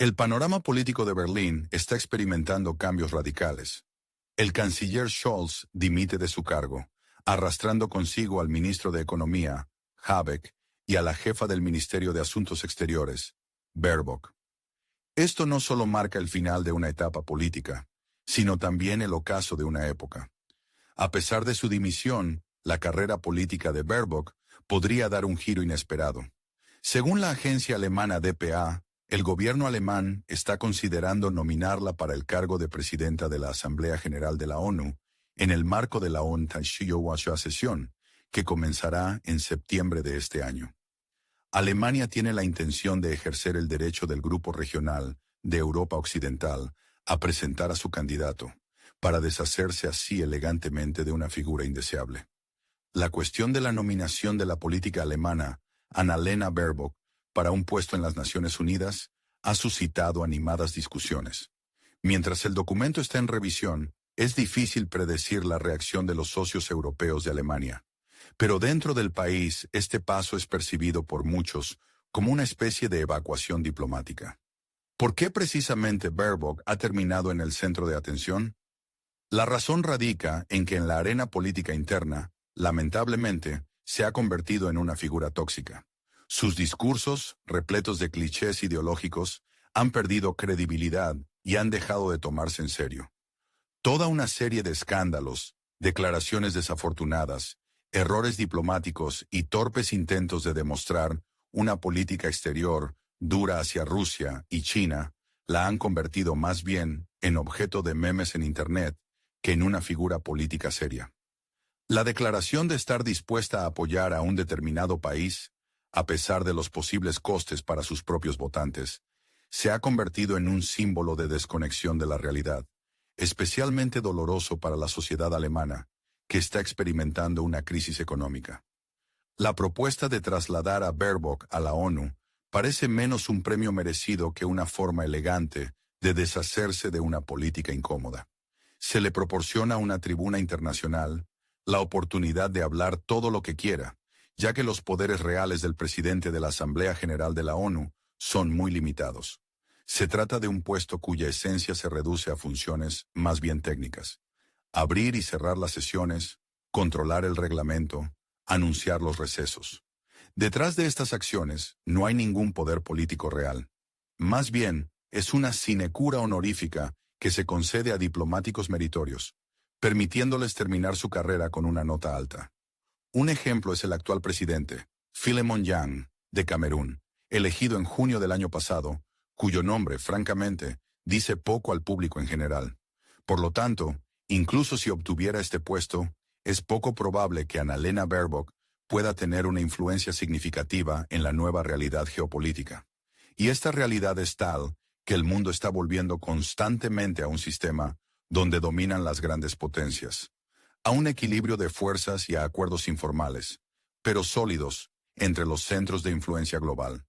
El panorama político de Berlín está experimentando cambios radicales. El canciller Scholz dimite de su cargo, arrastrando consigo al ministro de Economía, Habeck, y a la jefa del Ministerio de Asuntos Exteriores, Baerbock. Esto no solo marca el final de una etapa política, sino también el ocaso de una época. A pesar de su dimisión, la carrera política de Baerbock podría dar un giro inesperado. Según la agencia alemana dpa, el gobierno alemán está considerando nominarla para el cargo de presidenta de la Asamblea General de la ONU en el marco de la ONU sesión, que comenzará en septiembre de este año. Alemania tiene la intención de ejercer el derecho del Grupo Regional de Europa Occidental a presentar a su candidato, para deshacerse así elegantemente de una figura indeseable. La cuestión de la nominación de la política alemana, Annalena Baerbock, para un puesto en las Naciones Unidas, ha suscitado animadas discusiones. Mientras el documento está en revisión, es difícil predecir la reacción de los socios europeos de Alemania. Pero dentro del país, este paso es percibido por muchos como una especie de evacuación diplomática. ¿Por qué precisamente Baerbock ha terminado en el centro de atención? La razón radica en que en la arena política interna, lamentablemente, se ha convertido en una figura tóxica. Sus discursos, repletos de clichés ideológicos, han perdido credibilidad y han dejado de tomarse en serio. Toda una serie de escándalos, declaraciones desafortunadas, errores diplomáticos y torpes intentos de demostrar una política exterior dura hacia Rusia y China la han convertido más bien en objeto de memes en Internet que en una figura política seria. La declaración de estar dispuesta a apoyar a un determinado país, a pesar de los posibles costes para sus propios votantes, se ha convertido en un símbolo de desconexión de la realidad, especialmente doloroso para la sociedad alemana, que está experimentando una crisis económica. La propuesta de trasladar a Baerbock a la ONU parece menos un premio merecido que una forma elegante de deshacerse de una política incómoda. Se le proporciona una tribuna internacional, la oportunidad de hablar todo lo que quiera, ya que los poderes reales del presidente de la Asamblea General de la ONU son muy limitados. Se trata de un puesto cuya esencia se reduce a funciones más bien técnicas: abrir y cerrar las sesiones, controlar el reglamento, anunciar los recesos. Detrás de estas acciones no hay ningún poder político real. Más bien, es una sinecura honorífica que se concede a diplomáticos meritorios, permitiéndoles terminar su carrera con una nota alta. Un ejemplo es el actual presidente, Philemon Yang, de Camerún, elegido en junio del año pasado, cuyo nombre, francamente, dice poco al público en general. Por lo tanto, incluso si obtuviera este puesto, es poco probable que Annalena Baerbock pueda tener una influencia significativa en la nueva realidad geopolítica. Y esta realidad es tal que el mundo está volviendo constantemente a un sistema donde dominan las grandes potencias, a un equilibrio de fuerzas y a acuerdos informales, pero sólidos, entre los centros de influencia global,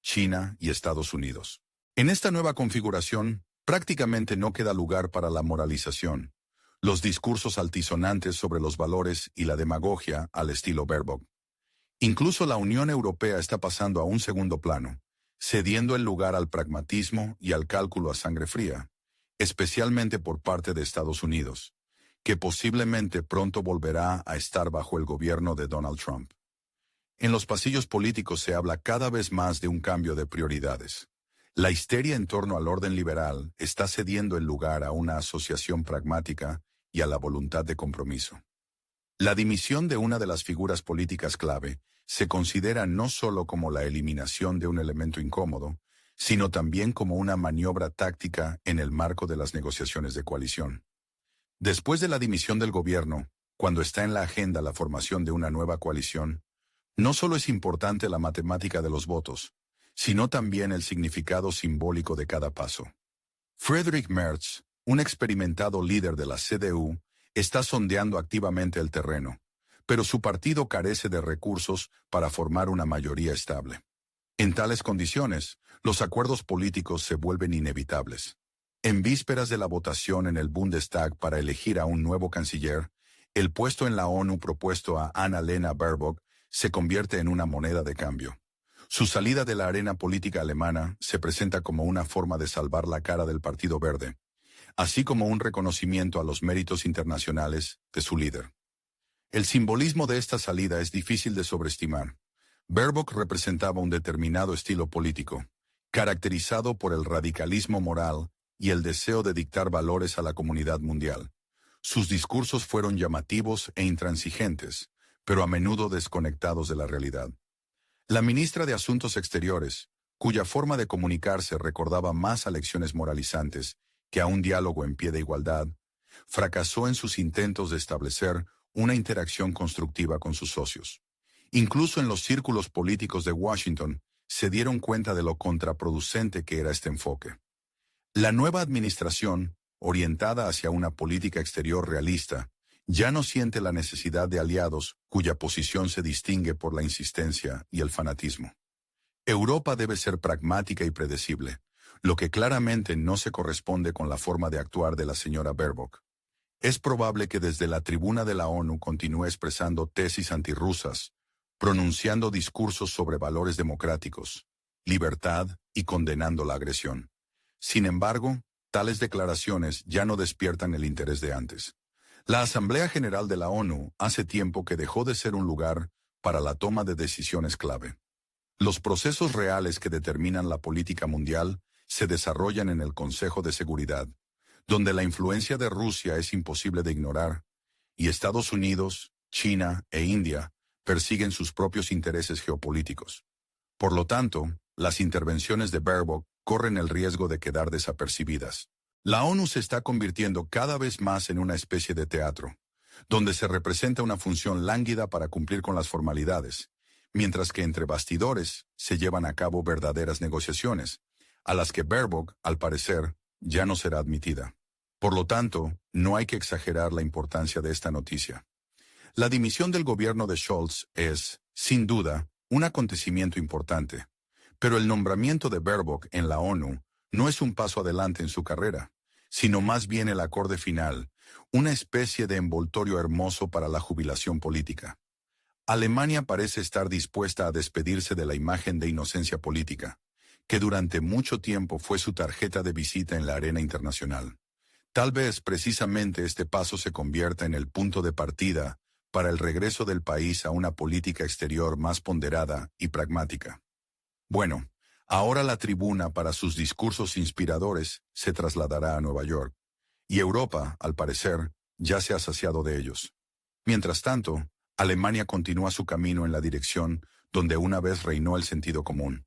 China y Estados Unidos. En esta nueva configuración, prácticamente no queda lugar para la moralización, los discursos altisonantes sobre los valores y la demagogia al estilo Baerbock. Incluso la Unión Europea está pasando a un segundo plano, cediendo el lugar al pragmatismo y al cálculo a sangre fría, especialmente por parte de Estados Unidos, que posiblemente pronto volverá a estar bajo el gobierno de Donald Trump. En los pasillos políticos se habla cada vez más de un cambio de prioridades. La histeria en torno al orden liberal está cediendo el lugar a una asociación pragmática y a la voluntad de compromiso. La dimisión de una de las figuras políticas clave se considera no solo como la eliminación de un elemento incómodo, sino también como una maniobra táctica en el marco de las negociaciones de coalición. Después de la dimisión del gobierno, cuando está en la agenda la formación de una nueva coalición, no solo es importante la matemática de los votos, sino también el significado simbólico de cada paso. Friedrich Merz, un experimentado líder de la CDU, está sondeando activamente el terreno, pero su partido carece de recursos para formar una mayoría estable. En tales condiciones, los acuerdos políticos se vuelven inevitables. En vísperas de la votación en el Bundestag para elegir a un nuevo canciller, el puesto en la ONU propuesto a Annalena Baerbock se convierte en una moneda de cambio. Su salida de la arena política alemana se presenta como una forma de salvar la cara del Partido Verde, así como un reconocimiento a los méritos internacionales de su líder. El simbolismo de esta salida es difícil de sobreestimar. Baerbock representaba un determinado estilo político, caracterizado por el radicalismo moral y el deseo de dictar valores a la comunidad mundial. Sus discursos fueron llamativos e intransigentes, pero a menudo desconectados de la realidad. La ministra de Asuntos Exteriores, cuya forma de comunicarse recordaba más a lecciones moralizantes que a un diálogo en pie de igualdad, fracasó en sus intentos de establecer una interacción constructiva con sus socios. Incluso en los círculos políticos de Washington se dieron cuenta de lo contraproducente que era este enfoque. La nueva administración, orientada hacia una política exterior realista, ya no siente la necesidad de aliados cuya posición se distingue por la insistencia y el fanatismo. Europa debe ser pragmática y predecible, lo que claramente no se corresponde con la forma de actuar de la señora Baerbock. Es probable que desde la tribuna de la ONU continúe expresando tesis antirrusas, pronunciando discursos sobre valores democráticos, libertad y condenando la agresión. Sin embargo, tales declaraciones ya no despiertan el interés de antes. La Asamblea General de la ONU hace tiempo que dejó de ser un lugar para la toma de decisiones clave. Los procesos reales que determinan la política mundial se desarrollan en el Consejo de Seguridad, donde la influencia de Rusia es imposible de ignorar, y Estados Unidos, China e India persiguen sus propios intereses geopolíticos. Por lo tanto, las intervenciones de Baerbock corren el riesgo de quedar desapercibidas. La ONU se está convirtiendo cada vez más en una especie de teatro, donde se representa una función lánguida para cumplir con las formalidades, mientras que entre bastidores se llevan a cabo verdaderas negociaciones, a las que Baerbock, al parecer, ya no será admitida. Por lo tanto, no hay que exagerar la importancia de esta noticia. La dimisión del gobierno de Scholz es, sin duda, un acontecimiento importante, pero el nombramiento de Baerbock en la ONU no es un paso adelante en su carrera, sino más bien el acorde final, una especie de envoltorio hermoso para la jubilación política. Alemania parece estar dispuesta a despedirse de la imagen de inocencia política, que durante mucho tiempo fue su tarjeta de visita en la arena internacional. Tal vez precisamente este paso se convierta en el punto de partida para el regreso del país a una política exterior más ponderada y pragmática. Bueno, ahora la tribuna para sus discursos inspiradores se trasladará a Nueva York, y Europa, al parecer, ya se ha saciado de ellos. Mientras tanto, Alemania continúa su camino en la dirección donde una vez reinó el sentido común.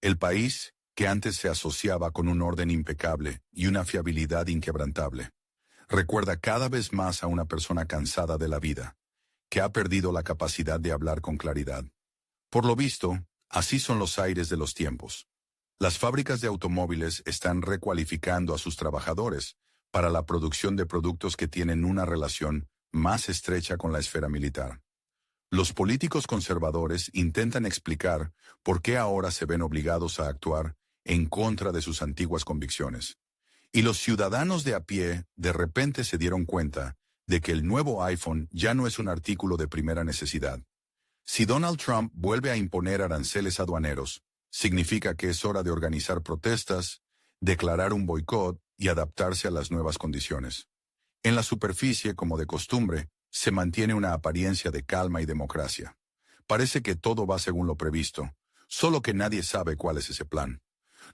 El país, que antes se asociaba con un orden impecable y una fiabilidad inquebrantable, recuerda cada vez más a una persona cansada de la vida, que ha perdido la capacidad de hablar con claridad. Por lo visto, así son los aires de los tiempos. Las fábricas de automóviles están recualificando a sus trabajadores para la producción de productos que tienen una relación más estrecha con la esfera militar. Los políticos conservadores intentan explicar por qué ahora se ven obligados a actuar en contra de sus antiguas convicciones. Y los ciudadanos de a pie de repente se dieron cuenta de que el nuevo iPhone ya no es un artículo de primera necesidad. Si Donald Trump vuelve a imponer aranceles aduaneros, significa que es hora de organizar protestas, declarar un boicot y adaptarse a las nuevas condiciones. En la superficie, como de costumbre, se mantiene una apariencia de calma y democracia. Parece que todo va según lo previsto, solo que nadie sabe cuál es ese plan.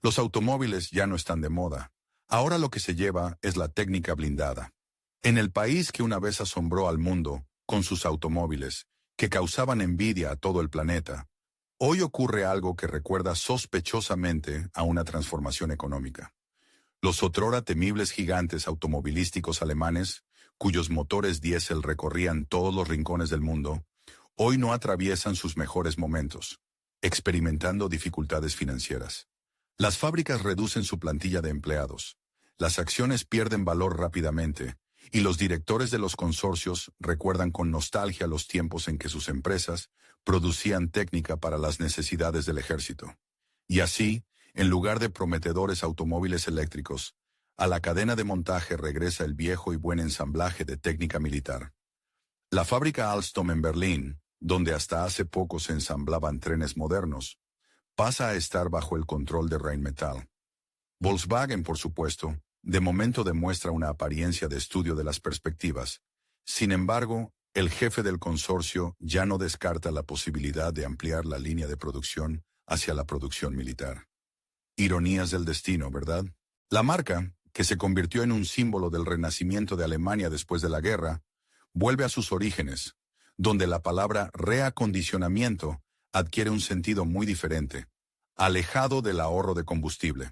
Los automóviles ya no están de moda. Ahora lo que se lleva es la técnica blindada. En el país que una vez asombró al mundo con sus automóviles, que causaban envidia a todo el planeta, hoy ocurre algo que recuerda sospechosamente a una transformación económica. Los otrora temibles gigantes automovilísticos alemanes, cuyos motores diésel recorrían todos los rincones del mundo, hoy no atraviesan sus mejores momentos, experimentando dificultades financieras. Las fábricas reducen su plantilla de empleados, las acciones pierden valor rápidamente, y los directores de los consorcios recuerdan con nostalgia los tiempos en que sus empresas producían técnica para las necesidades del ejército. Y así, en lugar de prometedores automóviles eléctricos, a la cadena de montaje regresa el viejo y buen ensamblaje de técnica militar. La fábrica Alstom en Berlín, donde hasta hace poco se ensamblaban trenes modernos, pasa a estar bajo el control de Rheinmetall. Volkswagen, por supuesto, de momento demuestra una apariencia de estudio de las perspectivas. Sin embargo, el jefe del consorcio ya no descarta la posibilidad de ampliar la línea de producción hacia la producción militar. Ironías del destino, ¿verdad? La marca, que se convirtió en un símbolo del renacimiento de Alemania después de la guerra, vuelve a sus orígenes, donde la palabra reacondicionamiento adquiere un sentido muy diferente, alejado del ahorro de combustible.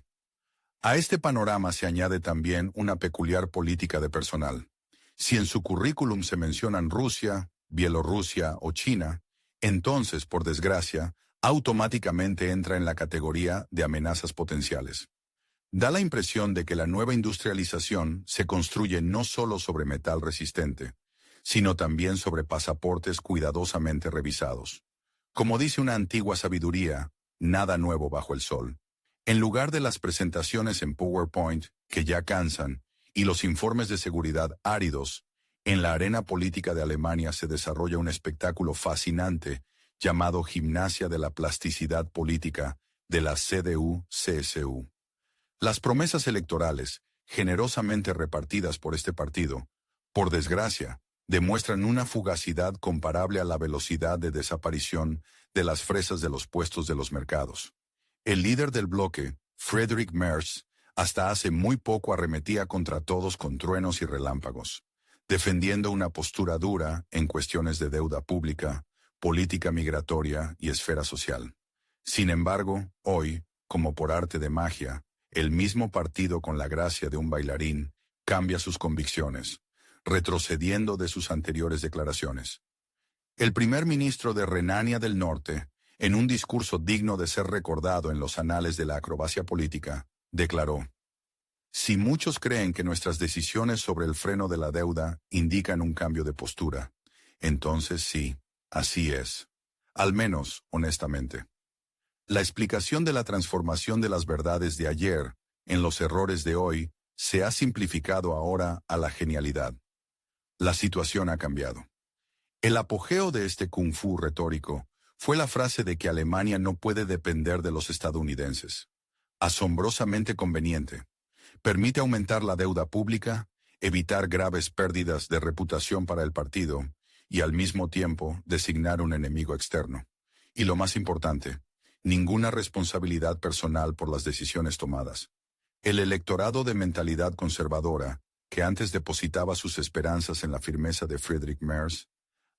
A este panorama se añade también una peculiar política de personal. Si en su currículum se mencionan Rusia, Bielorrusia o China, entonces, por desgracia, automáticamente entra en la categoría de amenazas potenciales. Da la impresión de que la nueva industrialización se construye no solo sobre metal resistente, sino también sobre pasaportes cuidadosamente revisados. Como dice una antigua sabiduría, nada nuevo bajo el sol. En lugar de las presentaciones en PowerPoint, que ya cansan, y los informes de seguridad áridos, en la arena política de Alemania se desarrolla un espectáculo fascinante llamado Gimnasia de la Plasticidad Política de la CDU-CSU. Las promesas electorales, generosamente repartidas por este partido, por desgracia, demuestran una fugacidad comparable a la velocidad de desaparición de las fresas de los puestos de los mercados. El líder del bloque, Friedrich Merz, hasta hace muy poco arremetía contra todos con truenos y relámpagos, defendiendo una postura dura en cuestiones de deuda pública, política migratoria y esfera social. Sin embargo, hoy, como por arte de magia, el mismo partido con la gracia de un bailarín cambia sus convicciones, retrocediendo de sus anteriores declaraciones. El primer ministro de Renania del Norte, en un discurso digno de ser recordado en los anales de la acrobacia política, declaró: "Si muchos creen que nuestras decisiones sobre el freno de la deuda indican un cambio de postura, entonces sí, así es. Al menos, honestamente. La explicación de la transformación de las verdades de ayer en los errores de hoy se ha simplificado ahora a la genialidad. La situación ha cambiado". El apogeo de este kung fu retórico fue la frase de que Alemania no puede depender de los estadounidenses. Asombrosamente conveniente. Permite aumentar la deuda pública, evitar graves pérdidas de reputación para el partido y al mismo tiempo designar un enemigo externo. Y lo más importante, ninguna responsabilidad personal por las decisiones tomadas. El electorado de mentalidad conservadora, que antes depositaba sus esperanzas en la firmeza de Friedrich Merz,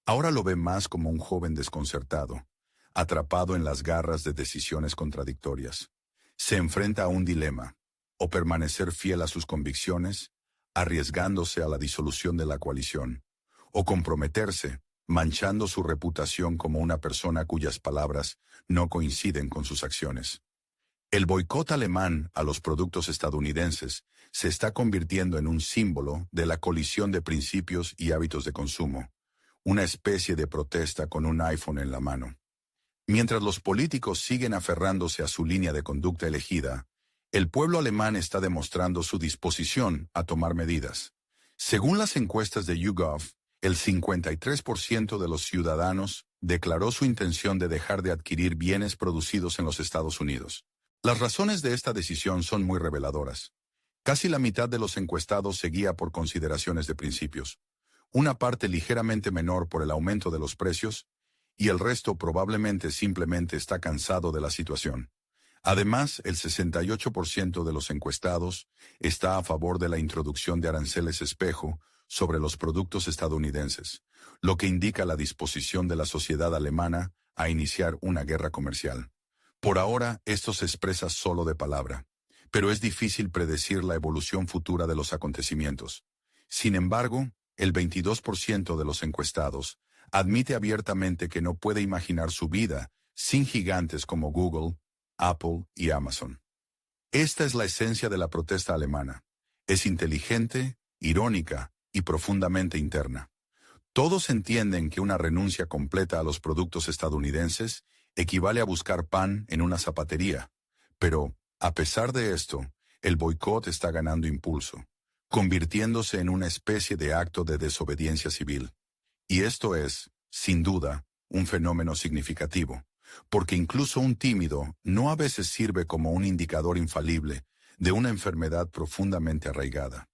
ahora lo ve más como un joven desconcertado, atrapado en las garras de decisiones contradictorias. Se enfrenta a un dilema: o permanecer fiel a sus convicciones, arriesgándose a la disolución de la coalición, o comprometerse, manchando su reputación como una persona cuyas palabras no coinciden con sus acciones. El boicot alemán a los productos estadounidenses se está convirtiendo en un símbolo de la colisión de principios y hábitos de consumo, una especie de protesta con un iPhone en la mano. Mientras los políticos siguen aferrándose a su línea de conducta elegida, el pueblo alemán está demostrando su disposición a tomar medidas. Según las encuestas de YouGov, el 53% de los ciudadanos declaró su intención de dejar de adquirir bienes producidos en los Estados Unidos. Las razones de esta decisión son muy reveladoras. Casi la mitad de los encuestados se guía por consideraciones de principios, una parte ligeramente menor por el aumento de los precios, y el resto probablemente simplemente está cansado de la situación. Además, el 68% de los encuestados está a favor de la introducción de aranceles espejo sobre los productos estadounidenses, lo que indica la disposición de la sociedad alemana a iniciar una guerra comercial. Por ahora, esto se expresa solo de palabra, pero es difícil predecir la evolución futura de los acontecimientos. Sin embargo, el 22% de los encuestados admite abiertamente que no puede imaginar su vida sin gigantes como Google, Apple y Amazon. Esta es la esencia de la protesta alemana. Es inteligente, irónica y profundamente interna. Todos entienden que una renuncia completa a los productos estadounidenses equivale a buscar pan en una zapatería, pero, a pesar de esto, el boicot está ganando impulso, convirtiéndose en una especie de acto de desobediencia civil. Y esto es, sin duda, un fenómeno significativo, porque incluso un tímido no a veces sirve como un indicador infalible de una enfermedad profundamente arraigada.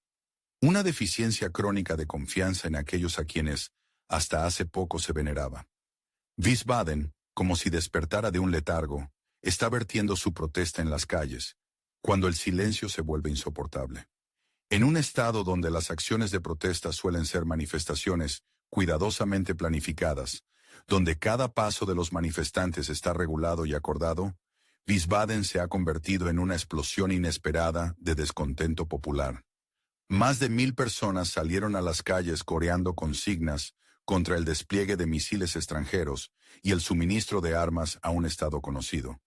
Una deficiencia crónica de confianza en aquellos a quienes hasta hace poco se veneraba. Wiesbaden, como si despertara de un letargo, está vertiendo su protesta en las calles, cuando el silencio se vuelve insoportable. En un estado donde las acciones de protesta suelen ser manifestaciones cuidadosamente planificadas, donde cada paso de los manifestantes está regulado y acordado, Wiesbaden se ha convertido en una explosión inesperada de descontento popular. Más de 1.000 personas salieron a las calles coreando consignas contra el despliegue de misiles extranjeros y el suministro de armas a un estado conocido.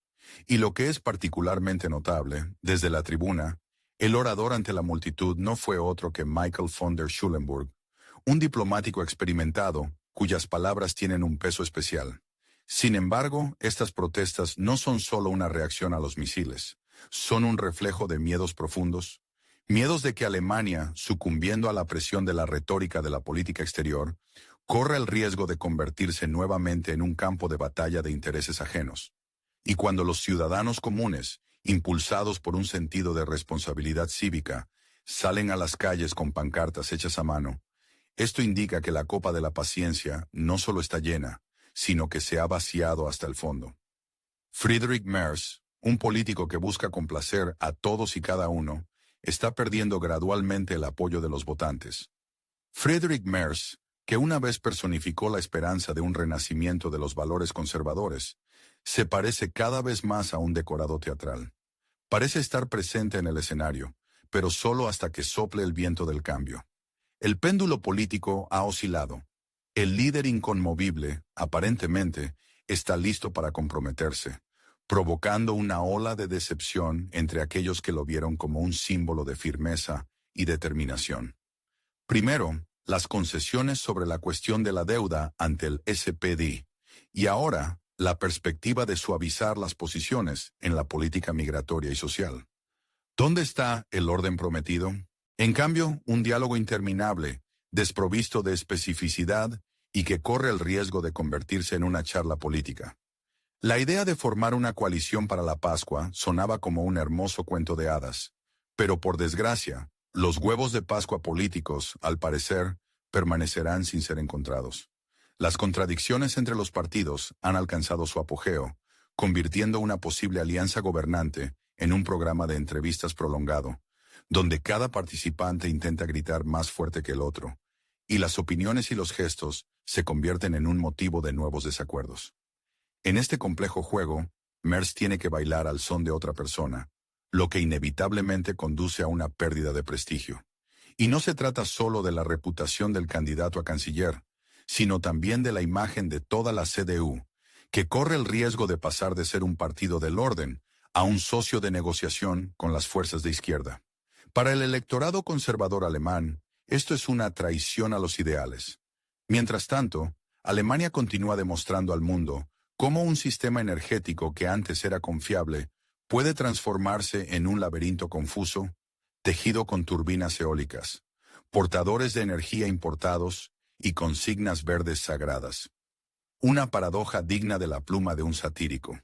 Y lo que es particularmente notable, desde la tribuna, el orador ante la multitud no fue otro que Michael von der Schulenburg, un diplomático experimentado cuyas palabras tienen un peso especial. Sin embargo, estas protestas no son solo una reacción a los misiles, son un reflejo de miedos profundos, miedos de que Alemania, sucumbiendo a la presión de la retórica de la política exterior, corra el riesgo de convertirse nuevamente en un campo de batalla de intereses ajenos. Y cuando los ciudadanos comunes, impulsados por un sentido de responsabilidad cívica, salen a las calles con pancartas hechas a mano, esto indica que la copa de la paciencia no solo está llena, sino que se ha vaciado hasta el fondo. Friedrich Merz, un político que busca complacer a todos y cada uno, está perdiendo gradualmente el apoyo de los votantes. Friedrich Merz, que una vez personificó la esperanza de un renacimiento de los valores conservadores, se parece cada vez más a un decorado teatral. Parece estar presente en el escenario, pero solo hasta que sople el viento del cambio. El péndulo político ha oscilado. El líder inconmovible, aparentemente, está listo para comprometerse, provocando una ola de decepción entre aquellos que lo vieron como un símbolo de firmeza y determinación. Primero, las concesiones sobre la cuestión de la deuda ante el SPD, y ahora, la perspectiva de suavizar las posiciones en la política migratoria y social. ¿Dónde está el orden prometido? En cambio, un diálogo interminable, desprovisto de especificidad y que corre el riesgo de convertirse en una charla política. La idea de formar una coalición para la Pascua sonaba como un hermoso cuento de hadas, pero por desgracia, los huevos de Pascua políticos, al parecer, permanecerán sin ser encontrados. Las contradicciones entre los partidos han alcanzado su apogeo, convirtiendo una posible alianza gobernante en un programa de entrevistas prolongado, donde cada participante intenta gritar más fuerte que el otro, y las opiniones y los gestos se convierten en un motivo de nuevos desacuerdos. En este complejo juego, Merz tiene que bailar al son de otra persona, lo que inevitablemente conduce a una pérdida de prestigio. Y no se trata solo de la reputación del candidato a canciller, sino también de la imagen de toda la CDU, que corre el riesgo de pasar de ser un partido del orden a un socio de negociación con las fuerzas de izquierda. Para el electorado conservador alemán, esto es una traición a los ideales. Mientras tanto, Alemania continúa demostrando al mundo cómo un sistema energético que antes era confiable puede transformarse en un laberinto confuso, tejido con turbinas eólicas, portadores de energía importados y consignas verdes sagradas. Una paradoja digna de la pluma de un satírico.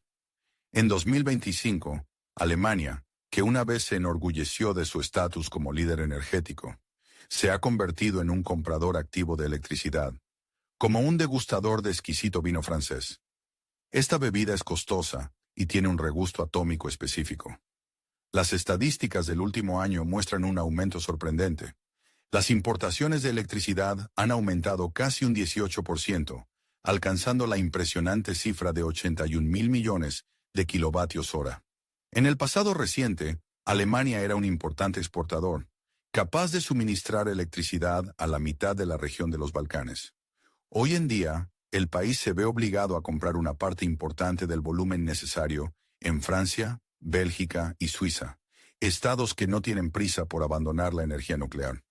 En 2025, Alemania, que una vez se enorgulleció de su estatus como líder energético, se ha convertido en un comprador activo de electricidad, como un degustador de exquisito vino francés. Esta bebida es costosa y tiene un regusto atómico específico. Las estadísticas del último año muestran un aumento sorprendente. Las importaciones de electricidad han aumentado casi un 18%, alcanzando la impresionante cifra de 81.000 millones de kilovatios hora. En el pasado reciente, Alemania era un importante exportador, capaz de suministrar electricidad a la mitad de la región de los Balcanes. Hoy en día, el país se ve obligado a comprar una parte importante del volumen necesario en Francia, Bélgica y Suiza, estados que no tienen prisa por abandonar la energía nuclear.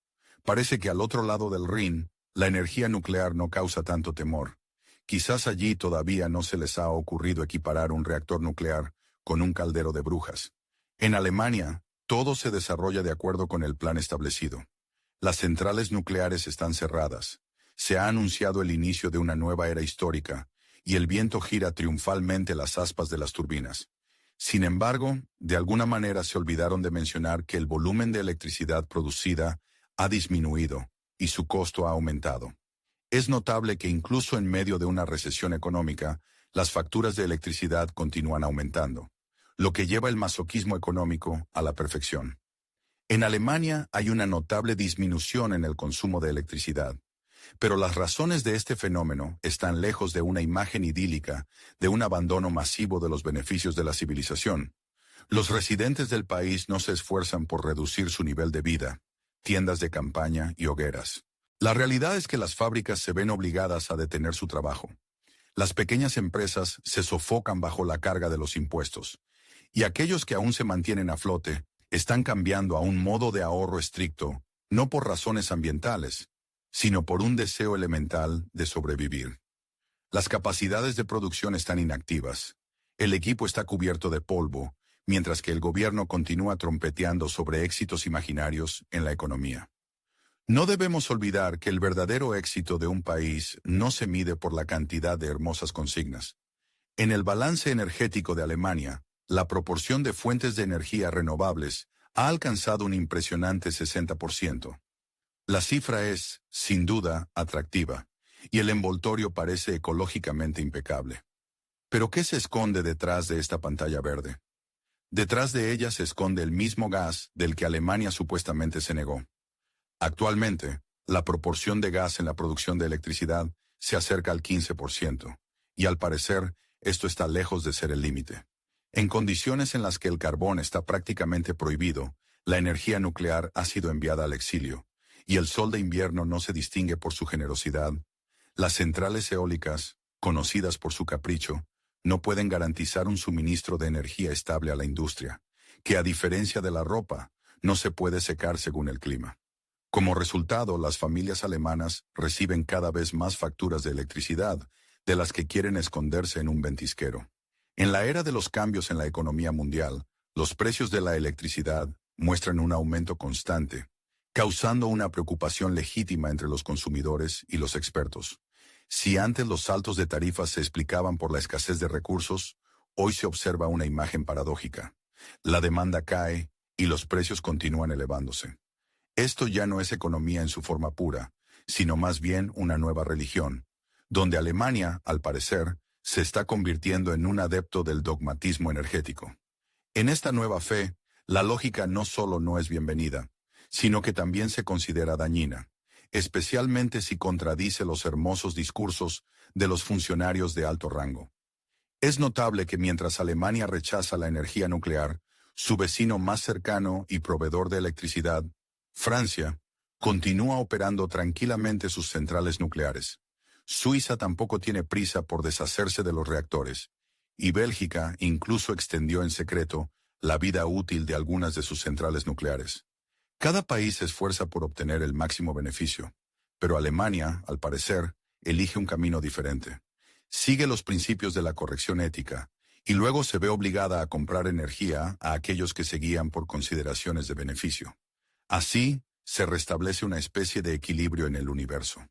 Parece que al otro lado del Rin, la energía nuclear no causa tanto temor. Quizás allí todavía no se les ha ocurrido equiparar un reactor nuclear con un caldero de brujas. En Alemania, todo se desarrolla de acuerdo con el plan establecido. Las centrales nucleares están cerradas. Se ha anunciado el inicio de una nueva era histórica, y el viento gira triunfalmente las aspas de las turbinas. Sin embargo, de alguna manera se olvidaron de mencionar que el volumen de electricidad producida ha disminuido y su costo ha aumentado. Es notable que incluso en medio de una recesión económica, las facturas de electricidad continúan aumentando, lo que lleva el masoquismo económico a la perfección. En Alemania hay una notable disminución en el consumo de electricidad, pero las razones de este fenómeno están lejos de una imagen idílica de un abandono masivo de los beneficios de la civilización. Los residentes del país no se esfuerzan por reducir su nivel de vida, tiendas de campaña y hogueras. La realidad es que las fábricas se ven obligadas a detener su trabajo. Las pequeñas empresas se sofocan bajo la carga de los impuestos, y aquellos que aún se mantienen a flote están cambiando a un modo de ahorro estricto, no por razones ambientales, sino por un deseo elemental de sobrevivir. Las capacidades de producción están inactivas. El equipo está cubierto de polvo, mientras que el gobierno continúa trompeteando sobre éxitos imaginarios en la economía. No debemos olvidar que el verdadero éxito de un país no se mide por la cantidad de hermosas consignas. En el balance energético de Alemania, la proporción de fuentes de energía renovables ha alcanzado un impresionante 60%. La cifra es, sin duda, atractiva, y el envoltorio parece ecológicamente impecable. ¿Pero qué se esconde detrás de esta pantalla verde? Detrás de ella se esconde el mismo gas del que Alemania supuestamente se negó. Actualmente, la proporción de gas en la producción de electricidad se acerca al 15%, y al parecer, esto está lejos de ser el límite. En condiciones en las que el carbón está prácticamente prohibido, la energía nuclear ha sido enviada al exilio, y el sol de invierno no se distingue por su generosidad. Las centrales eólicas, conocidas por su capricho, no pueden garantizar un suministro de energía estable a la industria, que a diferencia de la ropa, no se puede secar según el clima. Como resultado, las familias alemanas reciben cada vez más facturas de electricidad, de las que quieren esconderse en un ventisquero. En la era de los cambios en la economía mundial, los precios de la electricidad muestran un aumento constante, causando una preocupación legítima entre los consumidores y los expertos. Si antes los saltos de tarifas se explicaban por la escasez de recursos, hoy se observa una imagen paradójica. La demanda cae y los precios continúan elevándose. Esto ya no es economía en su forma pura, sino más bien una nueva religión, donde Alemania, al parecer, se está convirtiendo en un adepto del dogmatismo energético. En esta nueva fe, la lógica no solo no es bienvenida, sino que también se considera dañina, especialmente si contradice los hermosos discursos de los funcionarios de alto rango. Es notable que mientras Alemania rechaza la energía nuclear, su vecino más cercano y proveedor de electricidad, Francia, continúa operando tranquilamente sus centrales nucleares. Suiza tampoco tiene prisa por deshacerse de los reactores, y Bélgica incluso extendió en secreto la vida útil de algunas de sus centrales nucleares. Cada país se esfuerza por obtener el máximo beneficio, pero Alemania, al parecer, elige un camino diferente. Sigue los principios de la corrección ética, y luego se ve obligada a comprar energía a aquellos que se guían por consideraciones de beneficio. Así, se restablece una especie de equilibrio en el universo.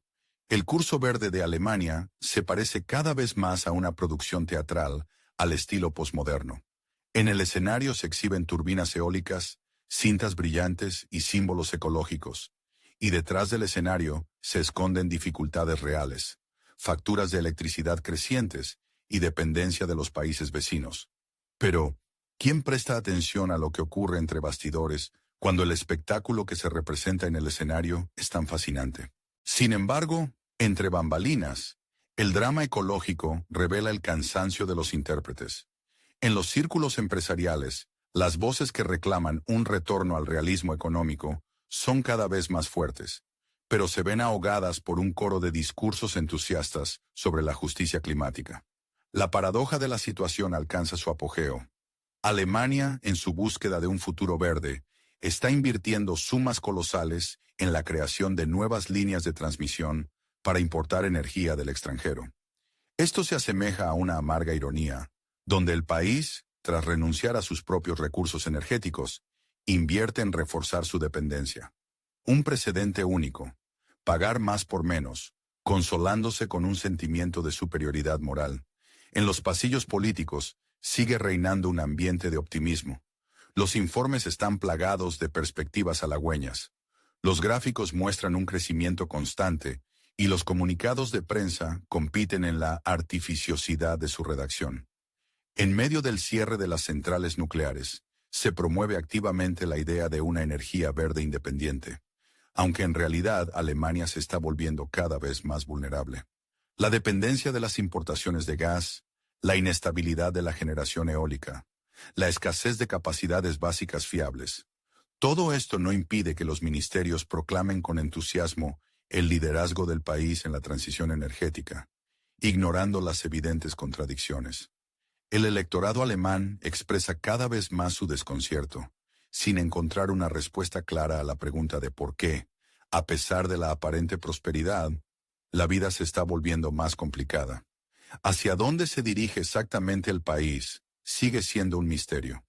El curso verde de Alemania se parece cada vez más a una producción teatral al estilo posmoderno. En el escenario se exhiben turbinas eólicas, cintas brillantes y símbolos ecológicos, y detrás del escenario se esconden dificultades reales, facturas de electricidad crecientes y dependencia de los países vecinos. Pero, ¿quién presta atención a lo que ocurre entre bastidores cuando el espectáculo que se representa en el escenario es tan fascinante? Sin embargo, entre bambalinas, el drama ecológico revela el cansancio de los intérpretes. En los círculos empresariales, las voces que reclaman un retorno al realismo económico son cada vez más fuertes, pero se ven ahogadas por un coro de discursos entusiastas sobre la justicia climática. La paradoja de la situación alcanza su apogeo. Alemania, en su búsqueda de un futuro verde, está invirtiendo sumas colosales en la creación de nuevas líneas de transmisión para importar energía del extranjero. Esto se asemeja a una amarga ironía, donde el país, tras renunciar a sus propios recursos energéticos, invierte en reforzar su dependencia. Un precedente único: pagar más por menos, consolándose con un sentimiento de superioridad moral. En los pasillos políticos sigue reinando un ambiente de optimismo. Los informes están plagados de perspectivas halagüeñas. Los gráficos muestran un crecimiento constante y los comunicados de prensa compiten en la artificiosidad de su redacción. En medio del cierre de las centrales nucleares, se promueve activamente la idea de una energía verde independiente, aunque en realidad Alemania se está volviendo cada vez más vulnerable. La dependencia de las importaciones de gas, la inestabilidad de la generación eólica, la escasez de capacidades básicas fiables. Todo esto no impide que los ministerios proclamen con entusiasmo el liderazgo del país en la transición energética, ignorando las evidentes contradicciones. El electorado alemán expresa cada vez más su desconcierto, sin encontrar una respuesta clara a la pregunta de por qué, a pesar de la aparente prosperidad, la vida se está volviendo más complicada. Hacia dónde se dirige exactamente el país sigue siendo un misterio.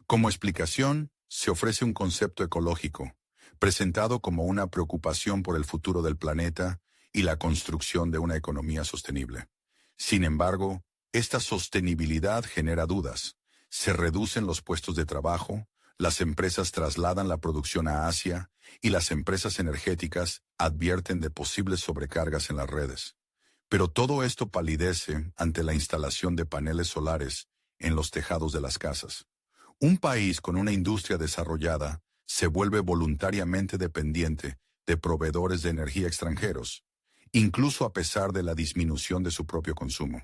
Como explicación, se ofrece un concepto ecológico, presentado como una preocupación por el futuro del planeta y la construcción de una economía sostenible. Sin embargo, esta sostenibilidad genera dudas. Se reducen los puestos de trabajo, las empresas trasladan la producción a Asia y las empresas energéticas advierten de posibles sobrecargas en las redes. Pero todo esto palidece ante la instalación de paneles solares en los tejados de las casas. Un país con una industria desarrollada se vuelve voluntariamente dependiente de proveedores de energía extranjeros, incluso a pesar de la disminución de su propio consumo.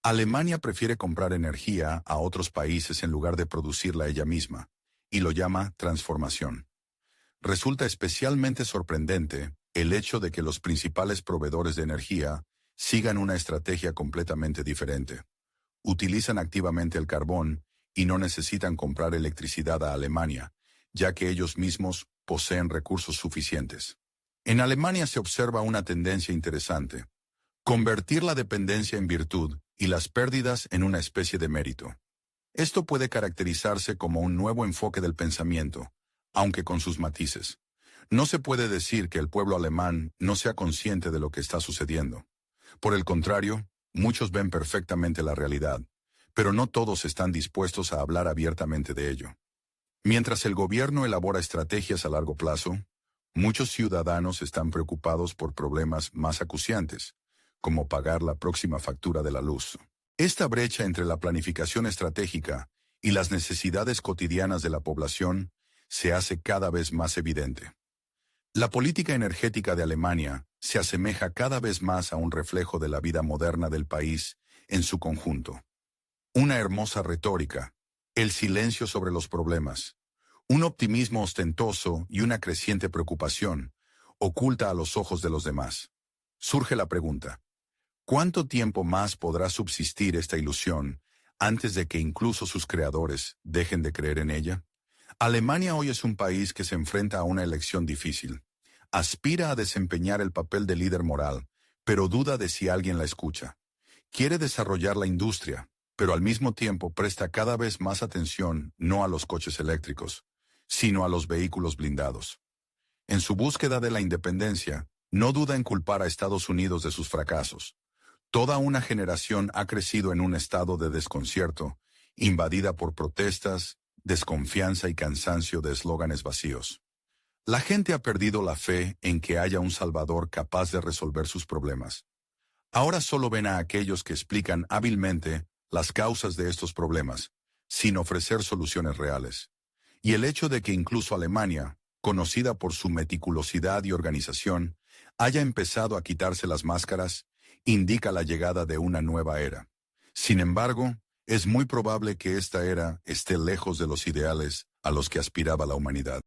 Alemania prefiere comprar energía a otros países en lugar de producirla ella misma, y lo llama transformación. Resulta especialmente sorprendente el hecho de que los principales proveedores de energía sigan una estrategia completamente diferente. Utilizan activamente el carbón y no necesitan comprar electricidad a Alemania, ya que ellos mismos poseen recursos suficientes. En Alemania se observa una tendencia interesante: convertir la dependencia en virtud y las pérdidas en una especie de mérito. Esto puede caracterizarse como un nuevo enfoque del pensamiento, aunque con sus matices. No se puede decir que el pueblo alemán no sea consciente de lo que está sucediendo. Por el contrario, muchos ven perfectamente la realidad, pero no todos están dispuestos a hablar abiertamente de ello. Mientras el gobierno elabora estrategias a largo plazo, muchos ciudadanos están preocupados por problemas más acuciantes, como pagar la próxima factura de la luz. Esta brecha entre la planificación estratégica y las necesidades cotidianas de la población se hace cada vez más evidente. La política energética de Alemania se asemeja cada vez más a un reflejo de la vida moderna del país en su conjunto. Una hermosa retórica, el silencio sobre los problemas, un optimismo ostentoso y una creciente preocupación oculta a los ojos de los demás. Surge la pregunta: ¿cuánto tiempo más podrá subsistir esta ilusión antes de que incluso sus creadores dejen de creer en ella? Alemania hoy es un país que se enfrenta a una elección difícil. Aspira a desempeñar el papel de líder moral, pero duda de si alguien la escucha. Quiere desarrollar la industria, pero al mismo tiempo presta cada vez más atención no a los coches eléctricos, sino a los vehículos blindados. En su búsqueda de la independencia, no duda en culpar a Estados Unidos de sus fracasos. Toda una generación ha crecido en un estado de desconcierto, invadida por protestas, desconfianza y cansancio de eslóganes vacíos. La gente ha perdido la fe en que haya un Salvador capaz de resolver sus problemas. Ahora solo ven a aquellos que explican hábilmente las causas de estos problemas, sin ofrecer soluciones reales. Y el hecho de que incluso Alemania, conocida por su meticulosidad y organización, haya empezado a quitarse las máscaras, indica la llegada de una nueva era. Sin embargo, es muy probable que esta era esté lejos de los ideales a los que aspiraba la humanidad.